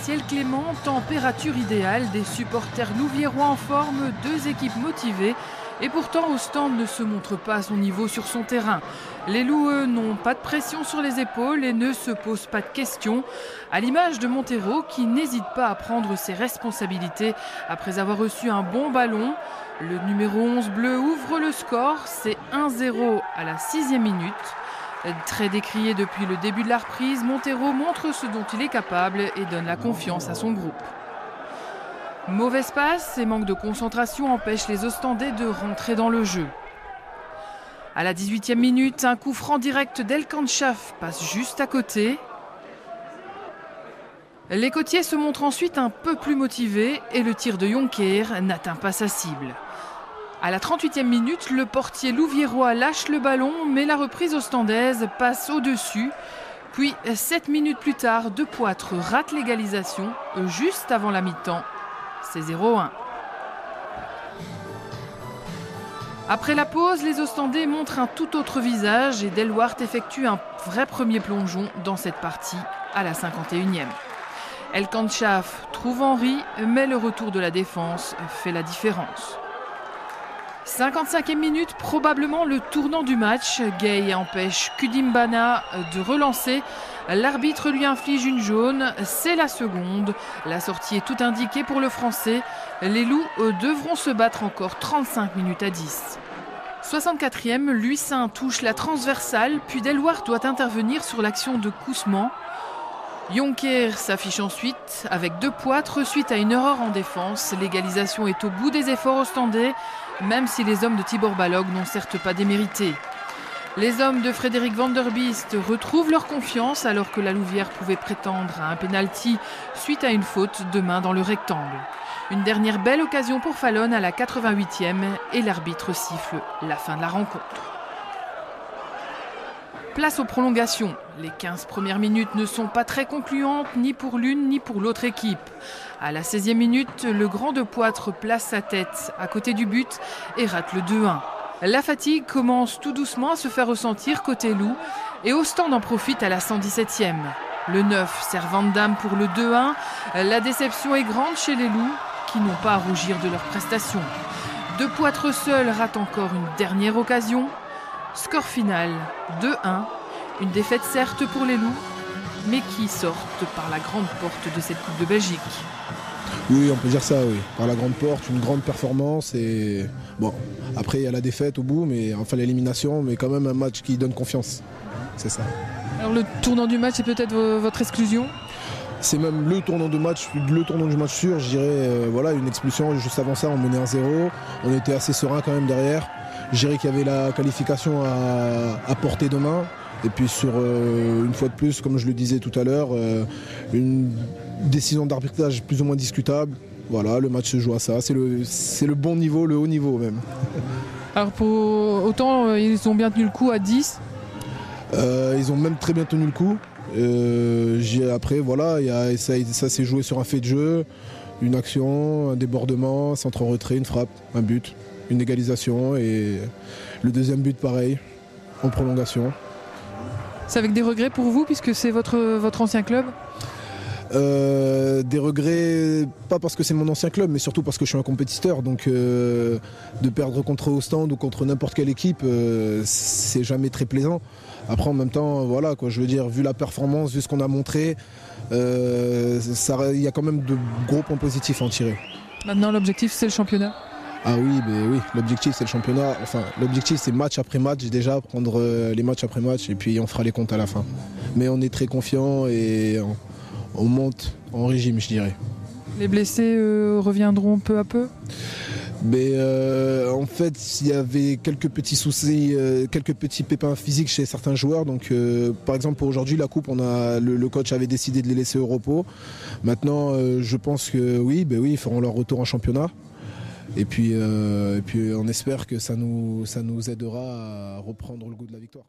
ciel clément, température idéale, des supporters louviérois en forme, deux équipes motivées. Et pourtant, Ostende ne se montre pas à son niveau sur son terrain. Les Loups, eux, n'ont pas de pression sur les épaules et ne se posent pas de questions. À l'image de Montero, qui n'hésite pas à prendre ses responsabilités après avoir reçu un bon ballon. Le numéro 11 bleu ouvre le score, c'est 1-0 à la 6e minute. Très décrié depuis le début de la reprise, Montero montre ce dont il est capable et donne la confiance à son groupe. Mauvaise passe et manque de concentration empêchent les Ostendais de rentrer dans le jeu. À la 18e minute, un coup franc direct d'El Kanchaf passe juste à côté. Les Côtiers se montrent ensuite un peu plus motivés et le tir de Jonker n'atteint pas sa cible. À la 38e minute, le portier louviérois lâche le ballon, mais la reprise ostendaise passe au-dessus. Puis, 7 minutes plus tard, De Poitre rate l'égalisation, juste avant la mi-temps. C'est 0-1. Après la pause, les Ostendais montrent un tout autre visage et Delwart effectue un vrai premier plongeon dans cette partie à la 51e. El Kanchaf trouve Henry, mais le retour de la défense fait la différence. 55e minute, probablement le tournant du match. Gay empêche Kudimbana de relancer. L'arbitre lui inflige une jaune, c'est la seconde. La sortie est tout indiquée pour le Français. Les Loups devront se battre encore 35 minutes à 10. 64e, Luissin touche la transversale, puis Delwart doit intervenir sur l'action de Kousman. Jonker s'affiche ensuite avec De Poitre suite à une erreur en défense. L'égalisation est au bout des efforts ostendais, même si les hommes de Tibor Balog n'ont certes pas démérité. Les hommes de Frédéric Vanderbiest retrouvent leur confiance alors que la Louvière pouvait prétendre à un pénalty suite à une faute de main dans le rectangle. Une dernière belle occasion pour Fallon à la 88e et l'arbitre siffle la fin de la rencontre. Place aux prolongations. Les 15 premières minutes ne sont pas très concluantes ni pour l'une ni pour l'autre équipe. À la 16e minute, le grand De Poitre place sa tête à côté du but et rate le 2-1. La fatigue commence tout doucement à se faire ressentir côté Loup et Ostende en profite à la 117e. Le 9 sert Van Damme pour le 2-1. La déception est grande chez les Loups qui n'ont pas à rougir de leur prestation. De Poitre seul rate encore une dernière occasion. Score final 2-1, une défaite certes pour les Loups, mais qui sortent par la grande porte de cette Coupe de Belgique. Oui, on peut dire ça, oui. Par la grande porte, une grande performance et bon, après il y a la défaite au bout, mais enfin l'élimination, mais quand même un match qui donne confiance. C'est ça. Alors le tournant du match, c'est peut-être votre exclusion ? C'est même le tournant du match sûr, je dirais, voilà, une expulsion juste avant ça, on menait 1-0, on était assez serein quand même derrière. Je dirais qu'il y avait la qualification à portée de main. Et puis sur une fois de plus, comme je le disais tout à l'heure, une décision d'arbitrage plus ou moins discutable. Voilà, le match se joue à ça. C'est le bon niveau, le haut niveau même. Alors pour autant, ils ont bien tenu le coup à 10 ? Ils ont même très bien tenu le coup. Après, voilà, ça s'est joué sur un fait de jeu, une action, un débordement, centre-retrait, une frappe, un but. Une égalisation et le deuxième but pareil, en prolongation. C'est avec des regrets pour vous puisque c'est votre ancien club ? Des regrets, pas parce que c'est mon ancien club, mais surtout parce que je suis un compétiteur. Donc de perdre contre Ostende ou contre n'importe quelle équipe, c'est jamais très plaisant. Après en même temps, voilà quoi, je veux dire, vu la performance, vu ce qu'on a montré, il y a quand même de gros points positifs à en tirer. Maintenant l'objectif c'est le championnat ? Ah oui, oui, l'objectif c'est le championnat. Enfin, l'objectif c'est match après match déjà, prendre les matchs après match et puis on fera les comptes à la fin. Mais on est très confiants et on monte en régime, je dirais. Les blessés reviendront peu à peu ? Mais en fait, il y avait quelques petits soucis, quelques petits pépins physiques chez certains joueurs. Donc, par exemple, pour aujourd'hui, la coupe, le coach avait décidé de les laisser au repos. Maintenant, je pense que oui, ils feront leur retour en championnat. Et puis on espère que ça nous aidera à reprendre le goût de la victoire.